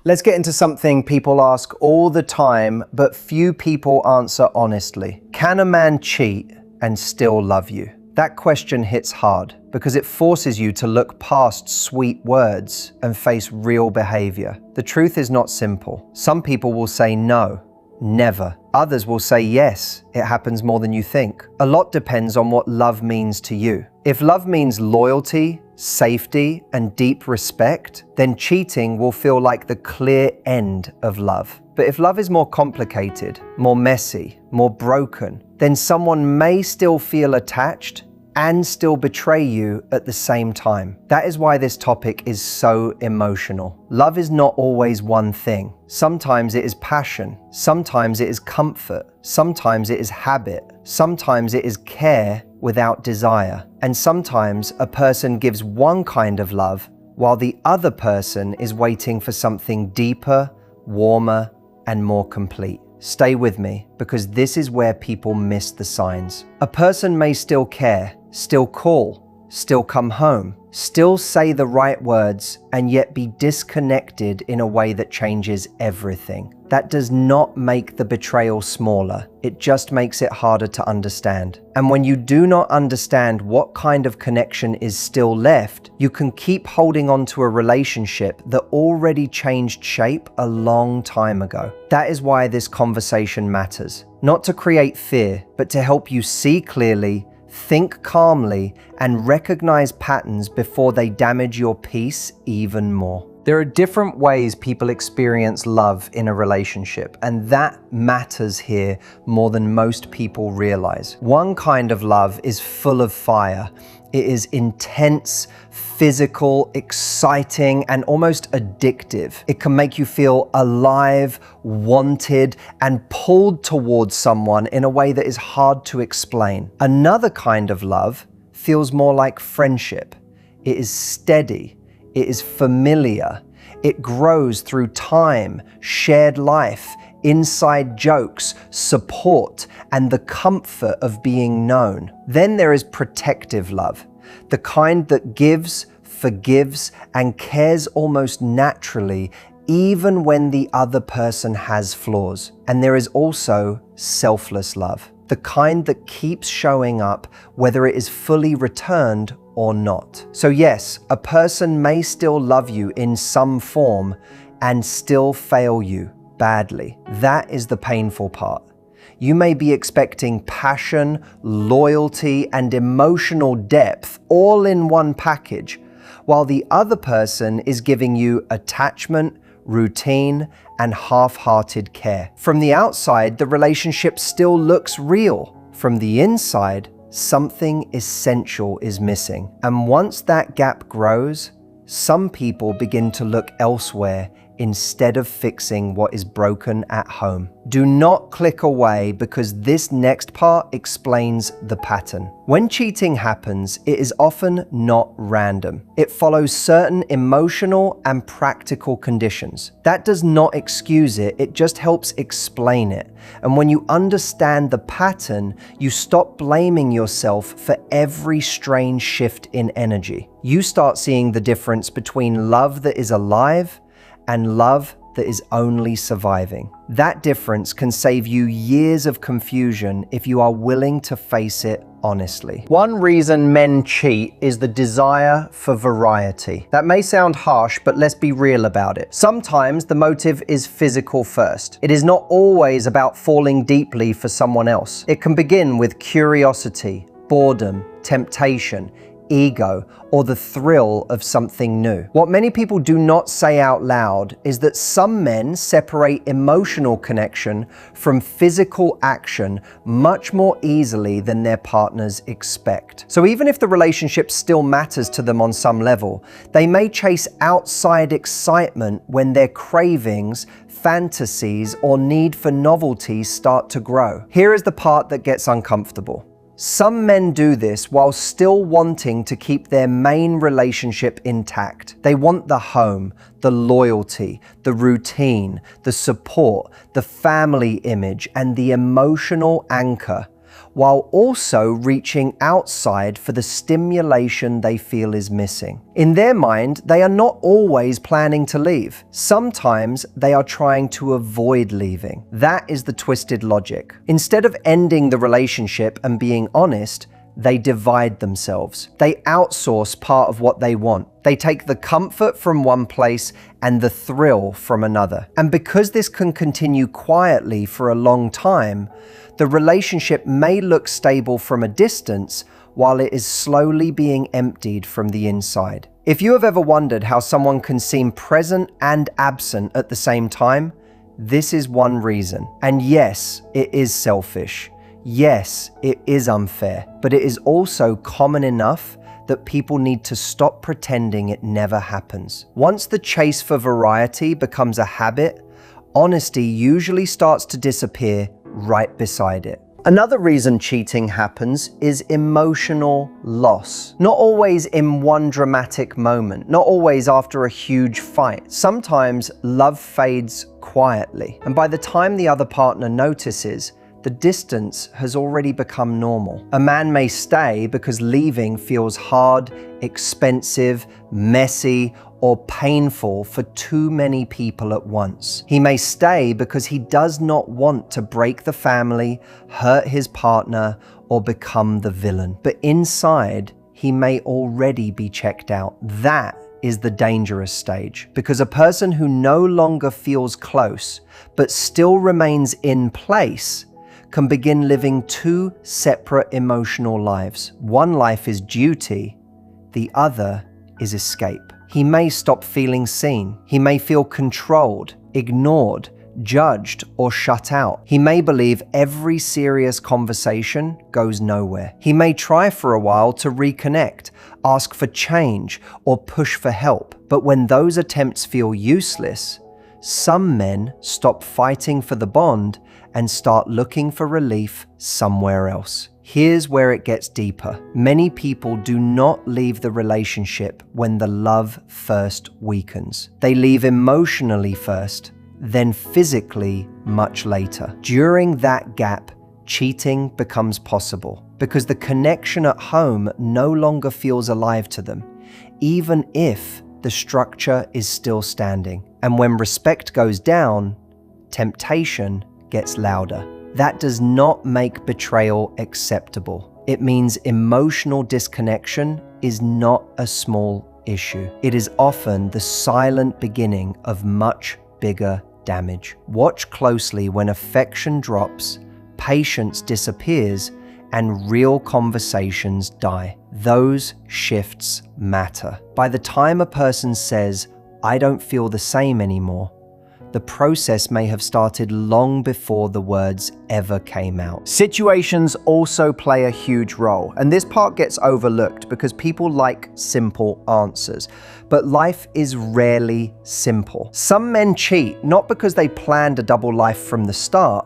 Let's get into something people ask all the time, but few people answer honestly. Can a man cheat and still love you? That question hits hard because it forces you to look past sweet words and face real behavior. The truth is not simple. Some people will say no, never. Others will say yes, it happens more than you think. A lot depends on what love means to you. If love means loyalty, safety, and deep respect, then cheating will feel like the clear end of love. But if love is more complicated, more messy, more broken, then someone may still feel attached and still betray you at the same time. That is why this topic is so emotional. Love is not always one thing. Sometimes it is passion, sometimes it is comfort, sometimes it is habit, sometimes it is care without desire. And sometimes a person gives one kind of love while the other person is waiting for something deeper, warmer, and more complete. Stay with me, because this is where people miss the signs. A person may still care, still call, still come home, still say the right words, and yet be disconnected in a way that changes everything. That does not make the betrayal smaller. It just makes it harder to understand. And when you do not understand what kind of connection is still left, you can keep holding on to a relationship that already changed shape a long time ago. That is why this conversation matters. Not to create fear, but to help you see clearly, think calmly, and recognize patterns before they damage your peace even more. There are different ways people experience love in a relationship, and that matters here more than most people realize. One kind of love is full of fire. It is intense, physical, exciting, and almost addictive. It can make you feel alive, wanted, and pulled towards someone in a way that is hard to explain. Another kind of love feels more like friendship. It is steady. It is familiar. It grows through time, shared life, inside jokes, support, and the comfort of being known. Then there is protective love, the kind that gives, forgives, and cares almost naturally, even when the other person has flaws. And there is also selfless love, the kind that keeps showing up whether it is fully returned or not. So yes, a person may still love you in some form and still fail you badly. That is the painful part. You may be expecting passion, loyalty, and emotional depth all in one package, while the other person is giving you attachment, routine, and half-hearted care. From the outside, the relationship still looks real. From the inside, something essential is missing. And once that gap grows, some people begin to look elsewhere instead of fixing what is broken at home. Do not click away, because this next part explains the pattern. When cheating happens, it is often not random. It follows certain emotional and practical conditions. That does not excuse it, it just helps explain it. And when you understand the pattern, you stop blaming yourself for every strange shift in energy. You start seeing the difference between love that is alive and love that is only surviving. That difference can save you years of confusion if you are willing to face it honestly. One reason men cheat is the desire for variety. That may sound harsh, but let's be real about it. Sometimes the motive is physical first. It is not always about falling deeply for someone else. It can begin with curiosity, boredom, temptation, ego, or the thrill of something new. What many people do not say out loud is that some men separate emotional connection from physical action much more easily than their partners expect. So even if the relationship still matters to them on some level, they may chase outside excitement when their cravings, fantasies, or need for novelty start to grow. Here is the part that gets uncomfortable. Some men do this while still wanting to keep their main relationship intact. They want the home, the loyalty, the routine, the support, the family image, and the emotional anchor. while also reaching outside for the stimulation they feel is missing. In their mind, they are not always planning to leave. Sometimes they are trying to avoid leaving. That is the twisted logic. Instead of ending the relationship and being honest, they divide themselves. They outsource part of what they want. They take the comfort from one place and the thrill from another. And because this can continue quietly for a long time, the relationship may look stable from a distance while it is slowly being emptied from the inside. If you have ever wondered how someone can seem present and absent at the same time, this is one reason. And yes, it is selfish. Yes, it is unfair, but it is also common enough that people need to stop pretending it never happens. Once the chase for variety becomes a habit, honesty usually starts to disappear right beside it. Another reason cheating happens is emotional loss. Not always in one dramatic moment, not always after a huge fight. Sometimes love fades quietly, and by the time the other partner notices, the distance has already become normal. A man may stay because leaving feels hard, expensive, messy, or painful for too many people at once. He may stay because he does not want to break the family, hurt his partner, or become the villain. But inside, he may already be checked out. That is the dangerous stage, because a person who no longer feels close, but still remains in place, can begin living two separate emotional lives. One life is duty, the other is escape. He may stop feeling seen. He may feel controlled, ignored, judged, or shut out. He may believe every serious conversation goes nowhere. He may try for a while to reconnect, ask for change, or push for help. But when those attempts feel useless, some men stop fighting for the bond and start looking for relief somewhere else. Here's where it gets deeper. Many people do not leave the relationship when the love first weakens. They leave emotionally first, then physically much later. During that gap, cheating becomes possible because the connection at home no longer feels alive to them, even if the structure is still standing. And when respect goes down, temptation gets louder. That does not make betrayal acceptable. It means emotional disconnection is not a small issue. It is often the silent beginning of much bigger damage. Watch closely when affection drops, patience disappears, and real conversations die. Those shifts matter. By the time a person says, "I don't feel the same anymore," the process may have started long before the words ever came out. Situations also play a huge role, and this part gets overlooked because people like simple answers. But life is rarely simple. Some men cheat not because they planned a double life from the start,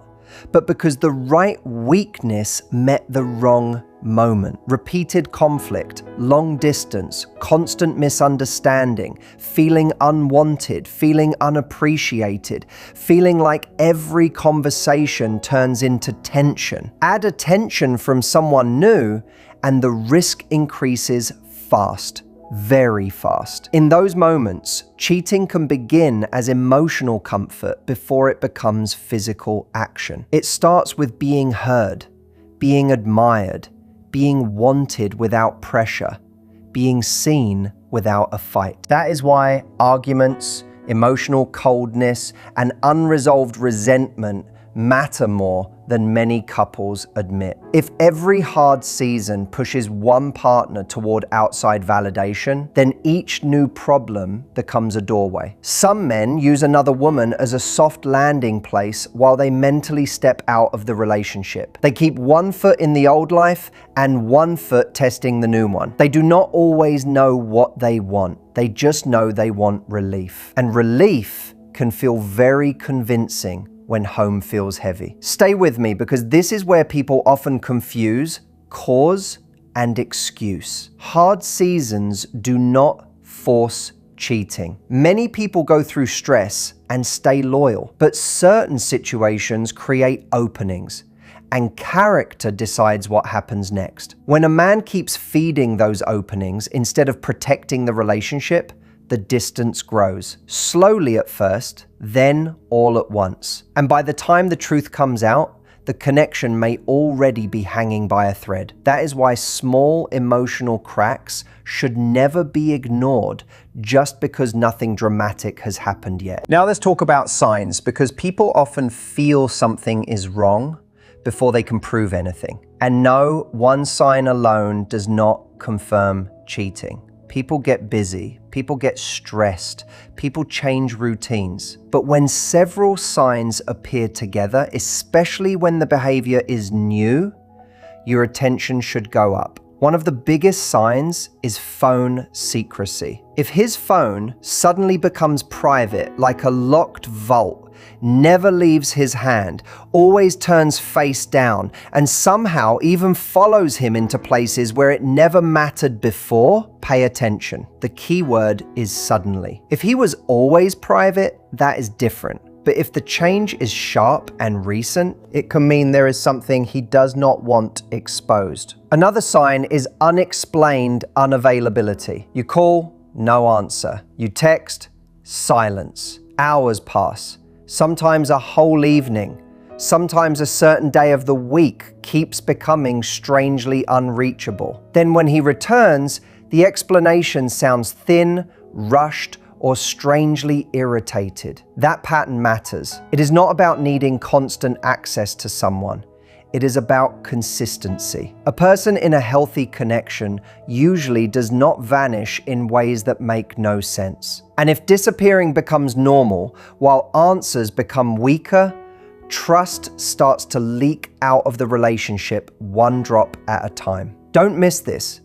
but because the right weakness met the wrong moment. Repeated conflict, long distance, constant misunderstanding, feeling unwanted, feeling unappreciated, feeling like every conversation turns into tension. Add attention from someone new, and the risk increases fast. Very fast. In those moments, cheating can begin as emotional comfort before it becomes physical action. It starts with being heard, being admired, being wanted without pressure, being seen without a fight. That is why arguments, emotional coldness, and unresolved resentment matter more than many couples admit. If every hard season pushes one partner toward outside validation, then each new problem becomes a doorway. Some men use another woman as a soft landing place while they mentally step out of the relationship. They keep one foot in the old life and one foot testing the new one. They do not always know what they want. They just know they want relief. And relief can feel very convincing when home feels heavy. Stay with me, because this is where people often confuse cause and excuse. Hard seasons do not force cheating. Many people go through stress and stay loyal, but certain situations create openings, and character decides what happens next. When a man keeps feeding those openings instead of protecting the relationship, the distance grows. Slowly at first, then all at once. And by the time the truth comes out, the connection may already be hanging by a thread. That is why small emotional cracks should never be ignored just because nothing dramatic has happened yet. Now let's talk about signs, because people often feel something is wrong before they can prove anything. And no, one sign alone does not confirm cheating. People get busy, people get stressed, people change routines. But when several signs appear together, especially when the behavior is new, your attention should go up. One of the biggest signs is phone secrecy. If his phone suddenly becomes private, like a locked vault, never leaves his hand, always turns face down, and somehow even follows him into places where it never mattered before, pay attention. The key word is suddenly. If he was always private, that is different. But if the change is sharp and recent, it can mean there is something he does not want exposed. Another sign is unexplained unavailability. You call, no answer. You text, silence. Hours pass. Sometimes a whole evening. Sometimes a certain day of the week keeps becoming strangely unreachable. Then when he returns, the explanation sounds thin, rushed, or strangely irritated. That pattern matters. It is not about needing constant access to someone. It is about consistency. A person in a healthy connection usually does not vanish in ways that make no sense. And if disappearing becomes normal, while answers become weaker, trust starts to leak out of the relationship one drop at a time. Don't miss this,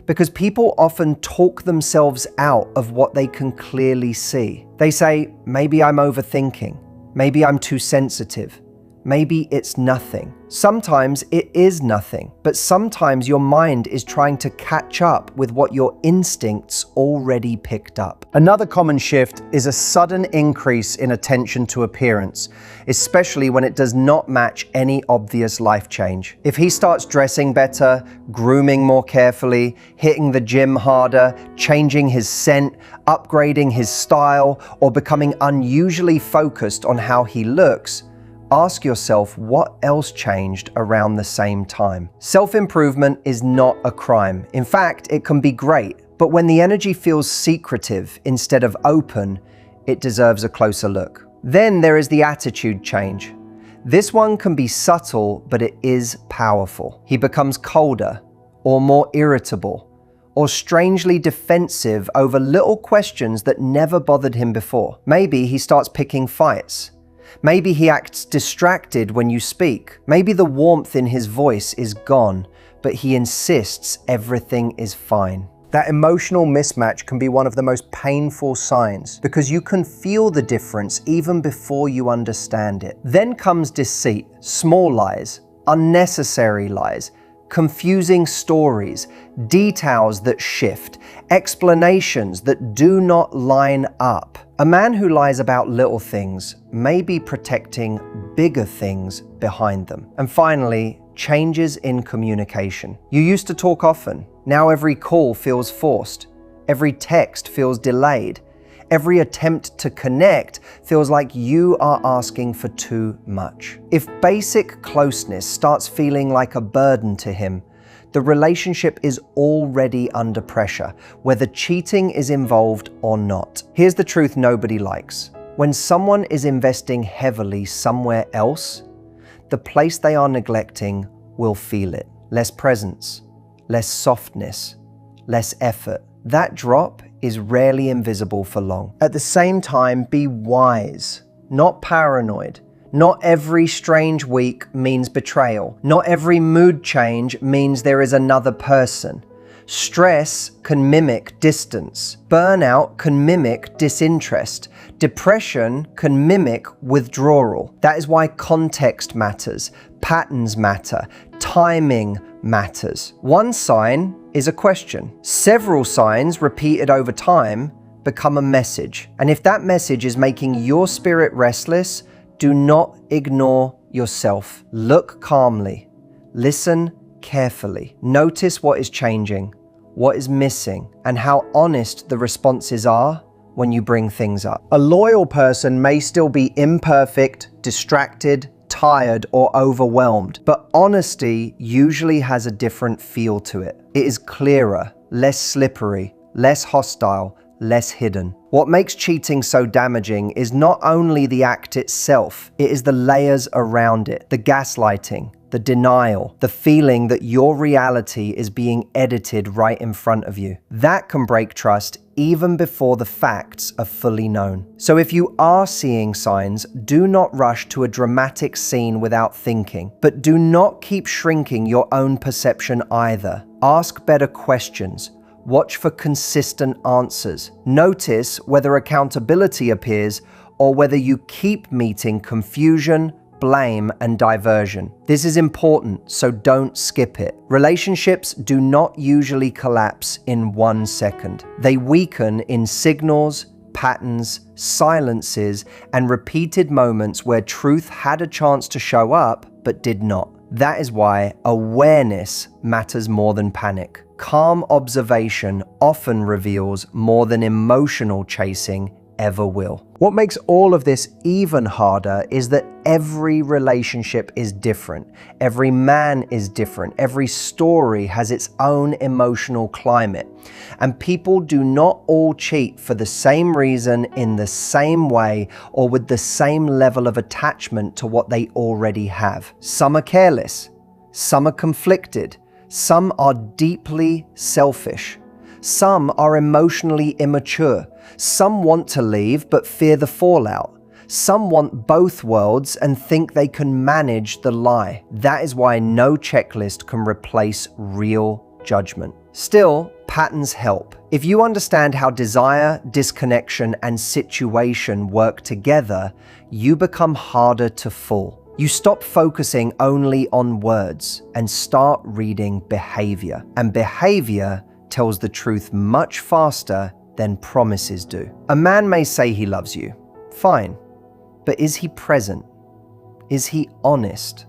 because people often talk themselves out of what they can clearly see. They say, maybe I'm overthinking, maybe I'm too sensitive, maybe it's nothing. Sometimes it is nothing, but sometimes your mind is trying to catch up with what your instincts already picked up. Another common shift is a sudden increase in attention to appearance, especially when it does not match any obvious life change. If he starts dressing better, grooming more carefully, hitting the gym harder, changing his scent, upgrading his style, or becoming unusually focused on how he looks, ask yourself what else changed around the same time. Self-improvement is not a crime. In fact, it can be great, but when the energy feels secretive instead of open, it deserves a closer look. Then there is the attitude change. This one can be subtle, but it is powerful. He becomes colder, or more irritable, or strangely defensive over little questions that never bothered him before. Maybe he starts picking fights. Maybe he acts distracted when you speak. Maybe the warmth in his voice is gone, but he insists everything is fine. That emotional mismatch can be one of the most painful signs, because you can feel the difference even before you understand it. Then comes deceit, small lies, unnecessary lies, confusing stories, details that shift, explanations that do not line up. A man who lies about little things may be protecting bigger things behind them. And finally, changes in communication. You used to talk often. Now every call feels forced. Every text feels delayed. Every attempt to connect feels like you are asking for too much. If basic closeness starts feeling like a burden to him, the relationship is already under pressure, whether cheating is involved or not. Here's the truth nobody likes. When someone is investing heavily somewhere else, the place they are neglecting will feel it. Less presence, less softness, less effort. That drop is rarely invisible for long. At the same time, be wise, not paranoid. Not every strange week means betrayal. Not every mood change means there is another person. Stress can mimic distance. Burnout can mimic disinterest. Depression can mimic withdrawal. That is why context matters, patterns matter, timing matters. One sign is a question. Several signs repeated over time become a message. And if that message is making your spirit restless, do not ignore yourself. Look calmly. Listen carefully. Notice what is changing, what is missing, and how honest the responses are when you bring things up. A loyal person may still be imperfect, distracted, tired, or overwhelmed, but honesty usually has a different feel to it. It is clearer, less slippery, less hostile, less hidden. What makes cheating so damaging is not only the act itself, it is the layers around it, the gaslighting, the denial, the feeling that your reality is being edited right in front of you. That can break trust even before the facts are fully known. So if you are seeing signs, do not rush to a dramatic scene without thinking, but do not keep shrinking your own perception either. Ask better questions. Watch for consistent answers. Notice whether accountability appears or whether you keep meeting confusion, blame, and diversion. This is important, so don't skip it. Relationships do not usually collapse in 1 second. They weaken in signals, patterns, silences, and repeated moments where truth had a chance to show up but did not. That is why awareness matters more than panic. Calm observation often reveals more than emotional chasing ever will. What makes all of this even harder is that every relationship is different. Every man is different. Every story has its own emotional climate. And people do not all cheat for the same reason, in the same way, or with the same level of attachment to what they already have. Some are careless. Some are conflicted. Some are deeply selfish. Some are emotionally immature. Some want to leave but fear the fallout. Some want both worlds and think they can manage the lie. That is why no checklist can replace real judgment. Still, patterns help. If you understand how desire, disconnection, and situation work together, you become harder to fool. You stop focusing only on words and start reading behavior. And behavior tells the truth much faster than promises do. A man may say he loves you. Fine. But is he present? Is he honest?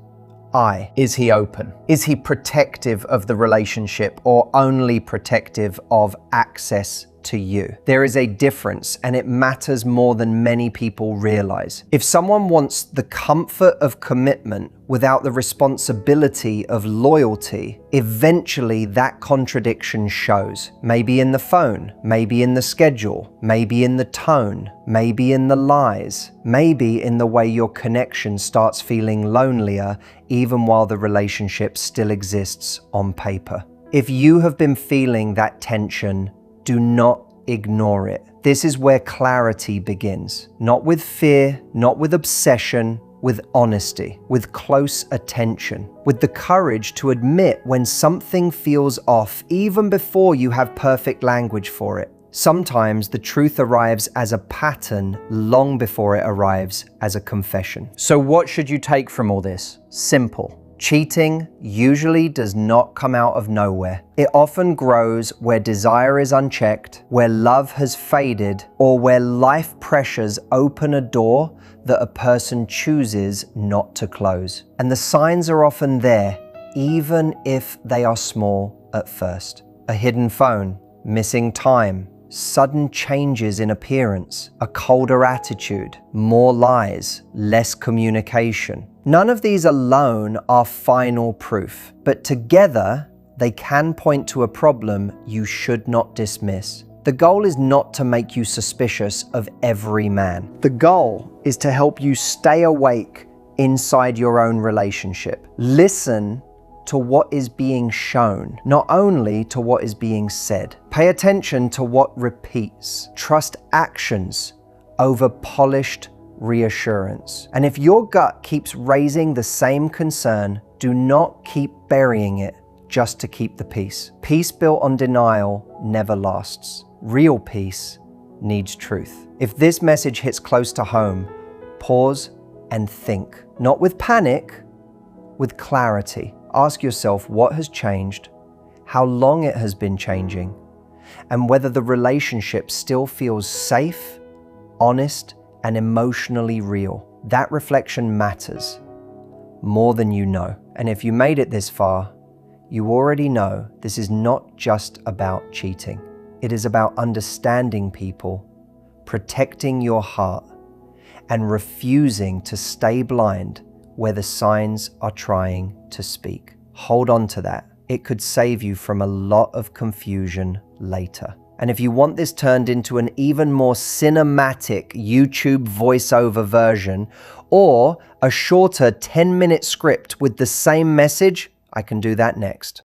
Is he open? Is he protective of the relationship or only protective of access to you? There is a difference, and it matters more than many people realize. If someone wants the comfort of commitment without the responsibility of loyalty, eventually that contradiction shows. Maybe in the phone, maybe in the schedule, maybe in the tone, maybe in the lies, maybe in the way your connection starts feeling lonelier even while the relationship still exists on paper. If you have been feeling that tension, do not ignore it. This is where clarity begins. Not with fear, not with obsession, with honesty, with close attention, with the courage to admit when something feels off even before you have perfect language for it. Sometimes the truth arrives as a pattern long before it arrives as a confession. So what should you take from all this? Simple. Cheating usually does not come out of nowhere. It often grows where desire is unchecked, where love has faded, or where life pressures open a door that a person chooses not to close. And the signs are often there, even if they are small at first. A hidden phone, missing time, sudden changes in appearance, a colder attitude, more lies, less communication. None of these alone are final proof, but together they can point to a problem you should not dismiss. The goal is not to make you suspicious of every man. The goal is to help you stay awake inside your own relationship. Listen to what is being shown, not only to what is being said. Pay attention to what repeats. Trust actions over polished reassurance. And if your gut keeps raising the same concern, do not keep burying it just to keep the peace. Peace built on denial never lasts. Real peace needs truth. If this message hits close to home, pause and think. Not with panic, with clarity. Ask yourself what has changed, how long it has been changing, and whether the relationship still feels safe, honest, and emotionally real. That reflection matters. more than you know. And if you made it this far, you already know this is not just about cheating. It is about understanding people, protecting your heart, and refusing to stay blind where the signs are trying to speak. Hold on to that. It could save you from a lot of confusion later. And if you want this turned into an even more cinematic YouTube voiceover version or a shorter 10-minute script with the same message, I can do that next.